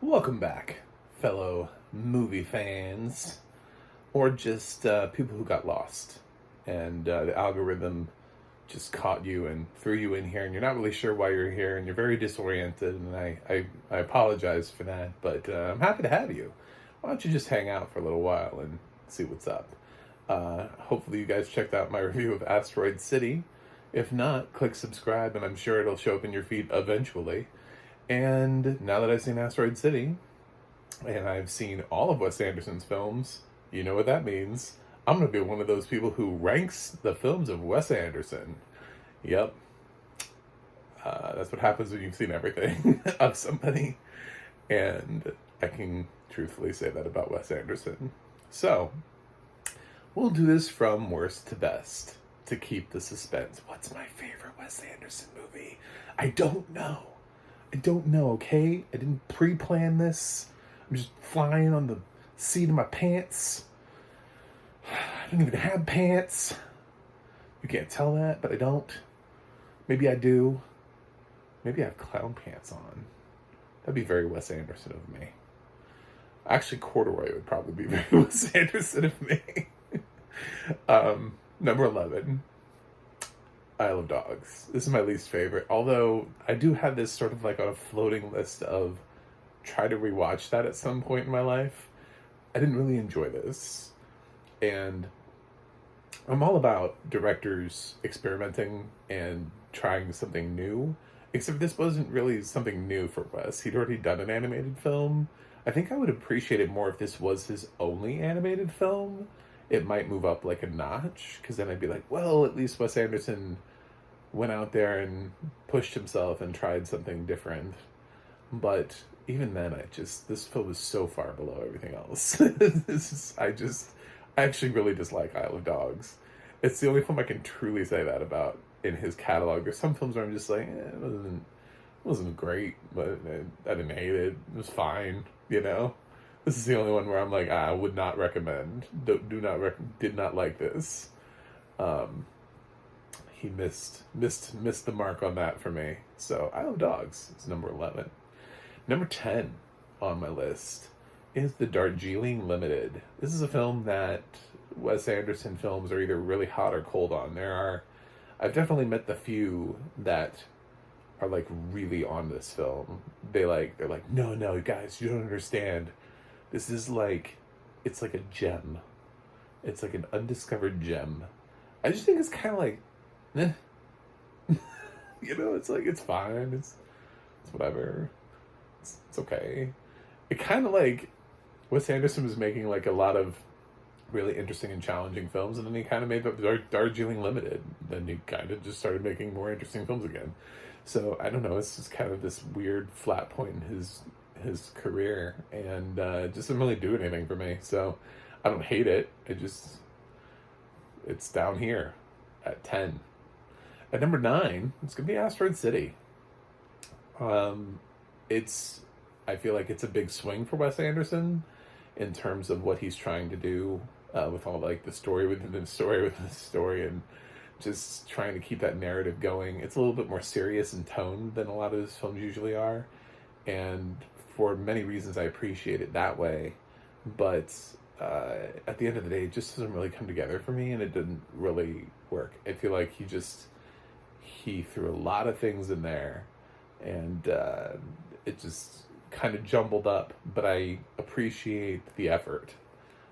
Welcome back, fellow movie fans, or just people who got lost, and the algorithm just caught you and threw you in here, and you're not really sure why you're here, and you're very disoriented, and I apologize for that, but I'm happy to have you. Why don't you just hang out for a little while and see what's up? Hopefully you guys checked out my review of Asteroid City. If not, click subscribe, and I'm sure it'll show up in your feed eventually. And now that I've seen Asteroid City, and I've seen all of Wes Anderson's films, you know what that means. I'm going to be one of those people who ranks the films of Wes Anderson. Yep. That's what happens when you've seen everything of somebody. And I can truthfully say that about Wes Anderson. So, we'll do this from worst to best to keep the suspense. What's my favorite Wes Anderson movie? I don't know. Okay? I didn't pre-plan this. I'm just flying on the seat of my pants. I don't even have pants. You can't tell that, but I don't. Maybe I do. Maybe I have clown pants on. That'd be very Wes Anderson of me. Actually, corduroy would probably be very Wes Anderson of me. Number 11. Isle of Dogs. This is my least favorite. Although I do have this sort of like on a floating list of try to rewatch that at some point in my life. I didn't really enjoy this. And I'm all about directors experimenting and trying something new. Except this wasn't really something new for Wes. He'd already done an animated film. I think I would appreciate it more if this was his only animated film. It might move up like a notch, because then I'd be like, well, at least Wes Anderson went out there and pushed himself and tried something different. But even then, this film is so far below everything else. I actually really dislike Isle of Dogs. It's the only film I can truly say that about in his catalog. There's some films where I'm just like, it wasn't great, but I didn't hate it. It was fine, you know? This is the only one where I'm like, I would not recommend. Did not like this. He missed the mark on that for me. So Isle of Dogs is number 11. Number 10 on my list is The Darjeeling Limited. This is a film that Wes Anderson films are either really hot or cold on. I've definitely met the few that are like really on this film. They're like, no, guys, you don't understand. This is like, it's like a gem. It's like an undiscovered gem. I just think it's kind of like, eh. It's like, it's fine. It's whatever. It's okay. It kind of like, Wes Anderson was making like a lot of really interesting and challenging films, and then he kind of made the Darjeeling Limited. Then he kind of just started making more interesting films again. So I don't know. It's just kind of this weird flat point in his career, and it just didn't really do anything for me. So I don't hate it. It's down here at 10. At number 9, it's gonna be Asteroid City. I feel like it's a big swing for Wes Anderson in terms of what he's trying to do with all like the story within the story within the story, and just trying to keep that narrative going. It's a little bit more serious in tone than a lot of his films usually are, and for many reasons I appreciate it that way. But at the end of the day, it just doesn't really come together for me, and it didn't really work. I feel like he threw a lot of things in there, and it just kind of jumbled up, but I appreciate the effort.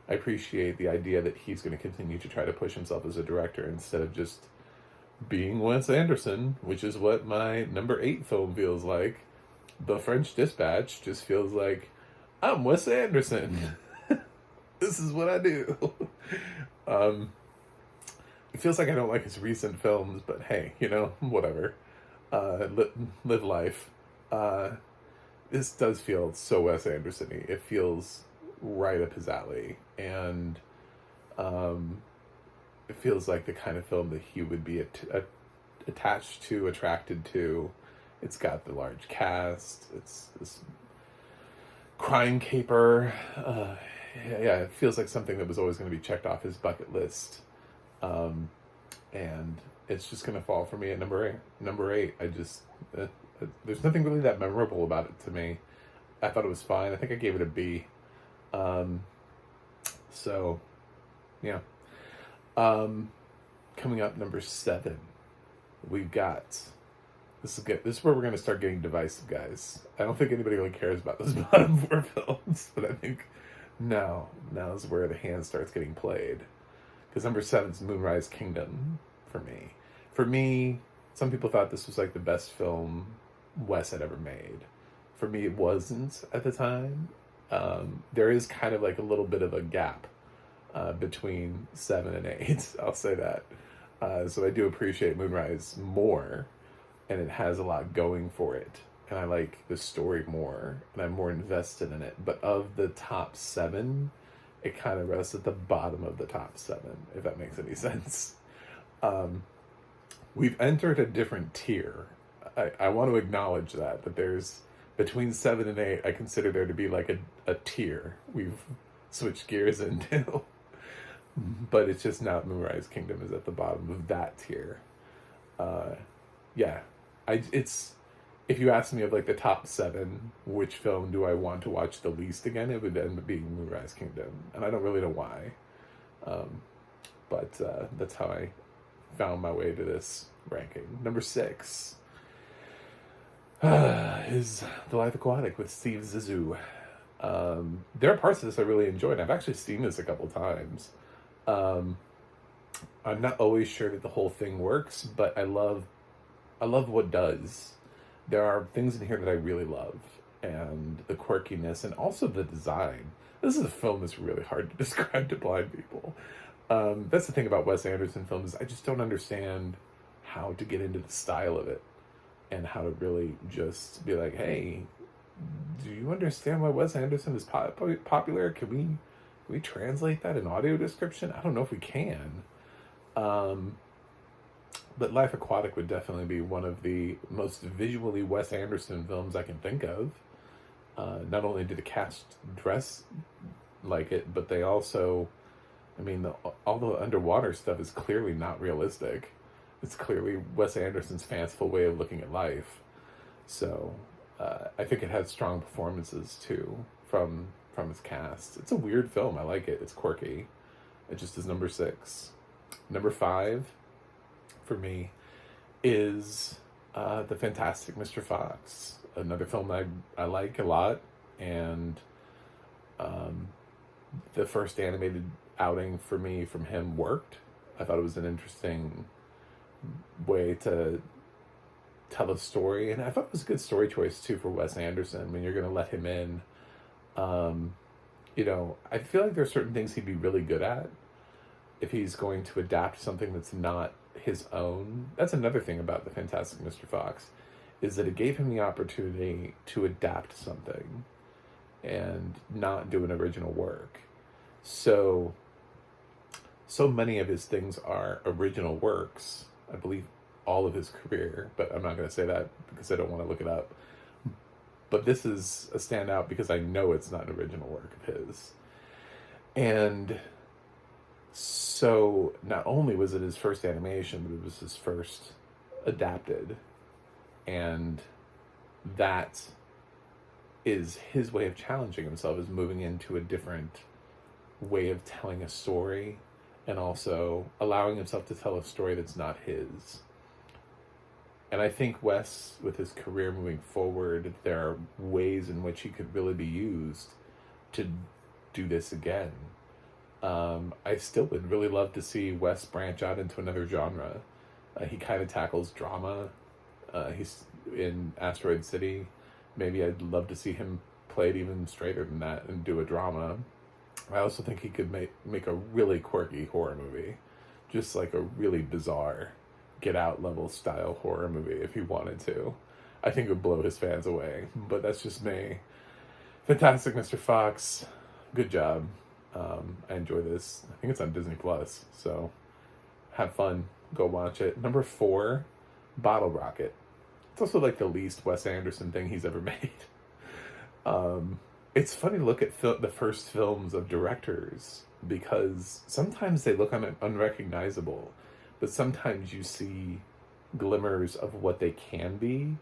I appreciate the idea that he's going to continue to try to push himself as a director instead of just being Wes Anderson, which is what my number 8 film feels like. The French Dispatch just feels like, I'm Wes Anderson. This is what I do. It feels like I don't like his recent films, but hey, whatever. Live life. This does feel so Wes Anderson-y. It feels right up his alley, and it feels like the kind of film that he would be attached to, attracted to. It's got the large cast. It's this crime caper. Yeah, it feels like something that was always going to be checked off his bucket list, and it's just going to fall for me at number 8. There's nothing really that memorable about it to me. I thought it was fine. I think I gave it a B. Um, so, yeah. Coming up, number 7, we've got. This is good. This is where we're going to start getting divisive, guys. I don't think anybody really cares about those bottom 4 films, but I think now is where the hand starts getting played. Because number 7 is Moonrise Kingdom for me. For me, some people thought this was like the best film Wes had ever made. For me, it wasn't at the time. There is kind of like a little bit of a gap between 7 and 8. I'll say that. So I do appreciate Moonrise more, and it has a lot going for it. And I like the story more, and I'm more invested in it. But of the top 7, it kind of rests at the bottom of the top 7, if that makes any sense. We've entered a different tier. I want to acknowledge that there's between 7 and 8, I consider there to be like a tier we've switched gears into. But it's just not Moonrise Kingdom is at the bottom of that tier. Yeah. If you ask me of like the top 7, which film do I want to watch the least again, it would end up being Moonrise Kingdom. And I don't really know why. But that's how I found my way to this ranking. Number 6 is The Life Aquatic with Steve Zissou. There are parts of this I really enjoyed. I've actually seen this a couple times. I'm not always sure that the whole thing works, but I love what does. There are things in here that I really love, and the quirkiness, and also the design. This is a film that's really hard to describe to blind people. That's the thing about Wes Anderson films. I just don't understand how to get into the style of it, and how to really just be like, hey, do you understand why Wes Anderson is popular? Can we translate that in audio description? I don't know if we can. But Life Aquatic would definitely be one of the most visually Wes Anderson films I can think of. Not only did the cast dress like it, but they also, all the underwater stuff is clearly not realistic. It's clearly Wes Anderson's fanciful way of looking at life. So I think it has strong performances too from his cast. It's a weird film. I like it. It's quirky. It just is number 6. Number 5 for me is The Fantastic Mr. Fox. Another film I like a lot. And the first animated outing for me from him worked. I thought it was an interesting way to tell a story. And I thought it was a good story choice too for Wes Anderson. When you're going to let him in, I feel like there's certain things he'd be really good at if he's going to adapt something that's not his own. That's another thing about The Fantastic Mr. Fox, is that it gave him the opportunity to adapt something and not do an original work. So many of his things are original works. I believe all of his career, but I'm not going to say that because I don't want to look it up. But this is a standout because I know it's not an original work of his. And so not only was it his first animation, but it was his first adapted. And that is his way of challenging himself, is moving into a different way of telling a story, and also allowing himself to tell a story that's not his. And I think Wes, with his career moving forward, there are ways in which he could really be used to do this again. I still would really love to see Wes branch out into another genre. He kind of tackles drama. He's in Asteroid City. Maybe I'd love to see him play it even straighter than that and do a drama. I also think he could make a really quirky horror movie. Just like a really bizarre Get Out level style horror movie if he wanted to. I think it would blow his fans away, but that's just me. Fantastic Mr. Fox, good job. I enjoy this. I think it's on Disney Plus, so have fun. Go watch it. Number 4, Bottle Rocket. It's also like the least Wes Anderson thing he's ever made. It's funny to look at the first films of directors, because sometimes they look unrecognizable, but sometimes you see glimmers of what they can be.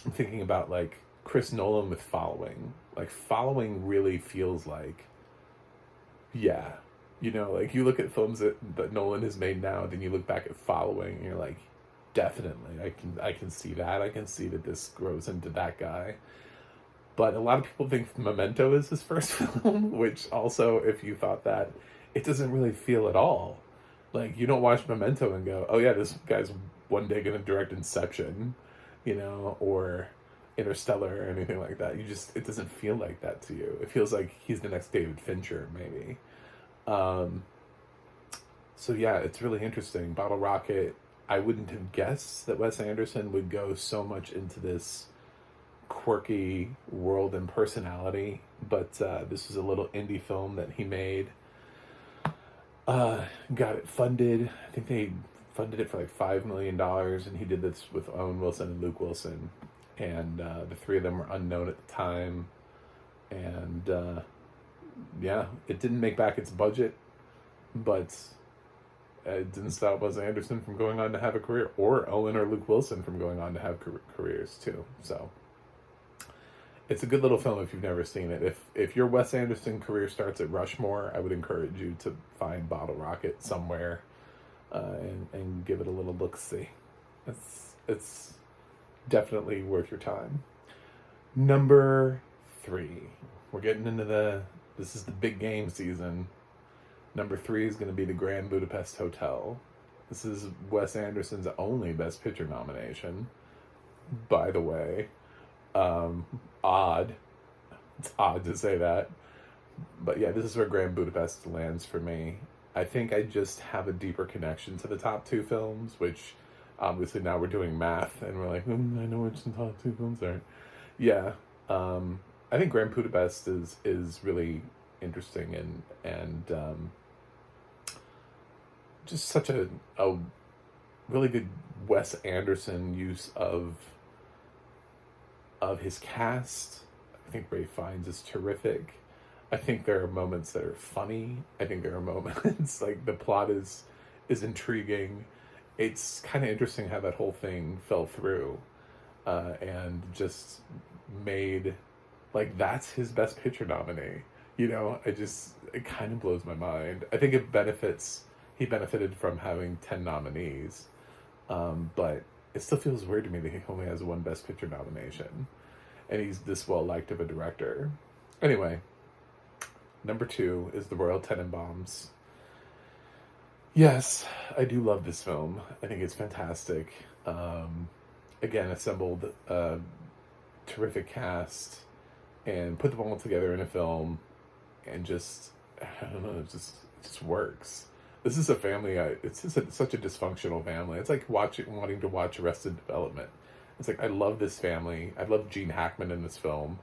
I'm thinking about like Chris Nolan with Following. Like, Following really feels like, yeah, you know, like you look at films that Nolan has made now, then you look back at Following, and you're like, definitely, I can see that. I can see that this grows into that guy. But a lot of people think Memento is his first film, which also, if you thought that, it doesn't really feel at all. Like, you don't watch Memento and go, oh yeah, this guy's one day going to direct Inception, you know, or Interstellar or anything like that. It doesn't feel like that to you. It feels like he's the next David Fincher, maybe. So yeah, it's really interesting. Bottle Rocket, I wouldn't have guessed that Wes Anderson would go so much into this quirky world and personality, but this is a little indie film that he made. Got it funded. I think they funded it for like $5 million, and he did this with Owen Wilson and Luke Wilson, and the three of them were unknown at the time, and yeah, it didn't make back its budget, but it didn't stop Wes Anderson from going on to have a career, or Owen or Luke Wilson from going on to have careers too. So it's a good little film if you've never seen it. If your Wes Anderson career starts at Rushmore, I would encourage you to find Bottle Rocket somewhere and give it a little look-see. It's definitely worth your time. Number 3. We're getting into this is the big game season. Number 3 is going to be The Grand Budapest Hotel. This is Wes Anderson's only Best Picture nomination, by the way. Odd. It's odd to say that. But yeah, this is where Grand Budapest lands for me. I think I just have a deeper connection to the top 2 films, which obviously now we're doing math and we're like, I know which the top 2 films are. Yeah. I think Grand Budapest is really interesting and just such a really good Wes Anderson use of his cast. I think Ralph Fiennes is terrific. I think there are moments that are funny. I think there are moments like the plot is intriguing. It's kind of interesting how that whole thing fell through and just made, like, that's his Best Picture nominee. You know, it kind of blows my mind. I think he benefited from having 10 nominees, but it still feels weird to me that he only has 1 Best Picture nomination, and he's this well-liked of a director. Anyway, number 2 is The Royal Tenenbaums. Yes, I do love this film. I think it's fantastic. Again, assembled a terrific cast and put them all together in a film, and just, I don't know, it just works. This is a family, it's just such a dysfunctional family. It's like wanting to watch Arrested Development. It's like, I love this family. I love Gene Hackman in this film.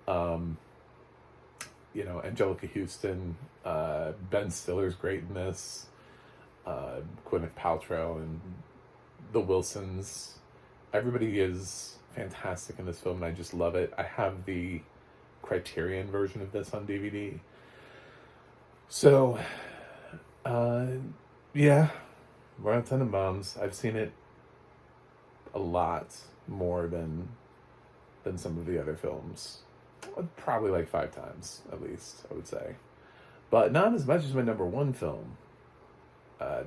You know, Angelica Houston, Ben Stiller's great in this. Gwyneth Paltrow and the Wilsons. Everybody is fantastic in this film, and I just love it. I have the Criterion version of this on DVD. So, yeah, Royal Tenenbaums. I've seen it a lot more than some of the other films. Probably like 5 times, at least, I would say. But not as much as my number 1 film.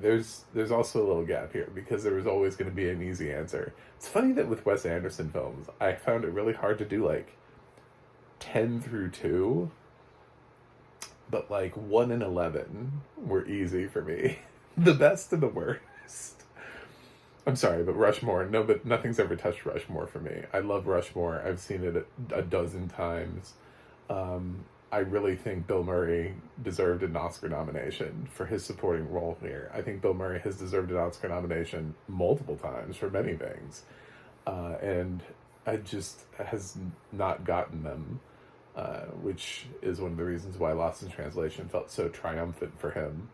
There's also a little gap here, because there was always going to be an easy answer. It's funny that with Wes Anderson films, I found it really hard to do like 10 through 2, but like 1 and 11 were easy for me. The best and the worst. I'm sorry, but Rushmore, no, but nothing's ever touched Rushmore for me. I love Rushmore. I've seen it a dozen times. I really think Bill Murray deserved an Oscar nomination for his supporting role here. I think Bill Murray has deserved an Oscar nomination multiple times for many things. And I just has not gotten them, which is one of the reasons why Lost in Translation felt so triumphant for him.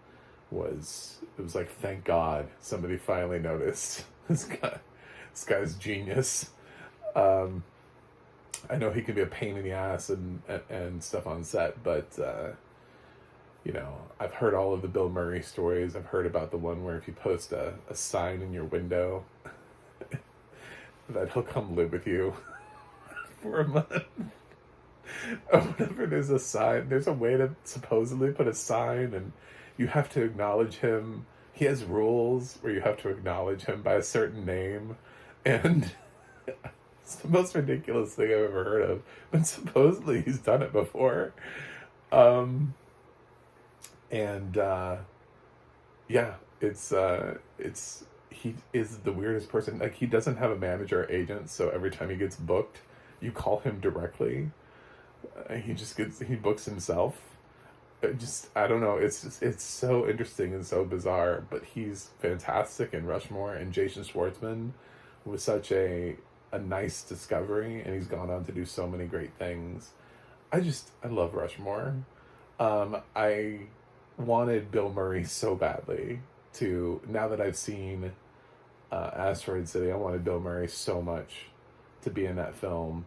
It was like, thank God somebody finally noticed this guy's genius. I know he can be a pain in the ass and stuff on set, but you know, I've heard all of the Bill Murray stories. I've heard about the one where if you post a sign in your window that he'll come live with you for a month. Or whenever there's a sign, there's a way to supposedly put a sign, and you have to acknowledge him. He has rules where you have to acknowledge him by a certain name, and it's the most ridiculous thing I've ever heard of. But supposedly he's done it before. And yeah, it's he is the weirdest person. Like, he doesn't have a manager or agent, so every time he gets booked, you call him directly. He books himself. I don't know. It's so interesting and so bizarre. But he's fantastic in Rushmore, and Jason Schwartzman was such a nice discovery, and he's gone on to do so many great things. I love Rushmore. I wanted Bill Murray so badly to, now that I've seen Asteroid City, I wanted Bill Murray so much to be in that film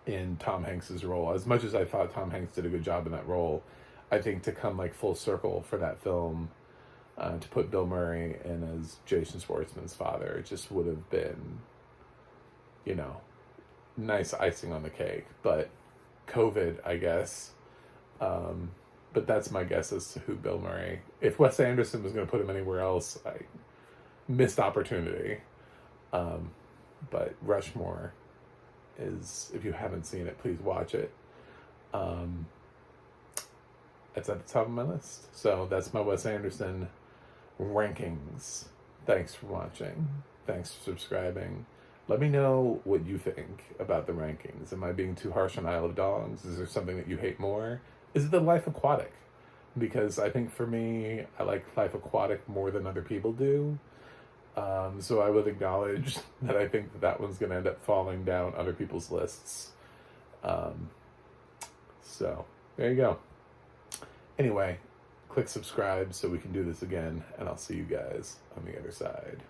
in Tom Hanks's role. As much as I thought Tom Hanks did a good job in that role, I think to come like full circle for that film, to put Bill Murray in as Jason Schwartzman's father, it just would have been, nice icing on the cake. But COVID, I guess. But that's my guess as to who Bill Murray. If Wes Anderson was going to put him anywhere else, I missed opportunity. But Rushmore is, if you haven't seen it, please watch it. It's at the top of my list. So that's my Wes Anderson rankings. Thanks for watching. Thanks for subscribing. Let me know what you think about the rankings. Am I being too harsh on Isle of Dogs? Is there something that you hate more? Is it the Life Aquatic? Because I think for me, I like Life Aquatic more than other people do. So I would acknowledge that I think that one's going to end up falling down other people's lists. So there you go. Anyway, click subscribe so we can do this again, and I'll see you guys on the other side.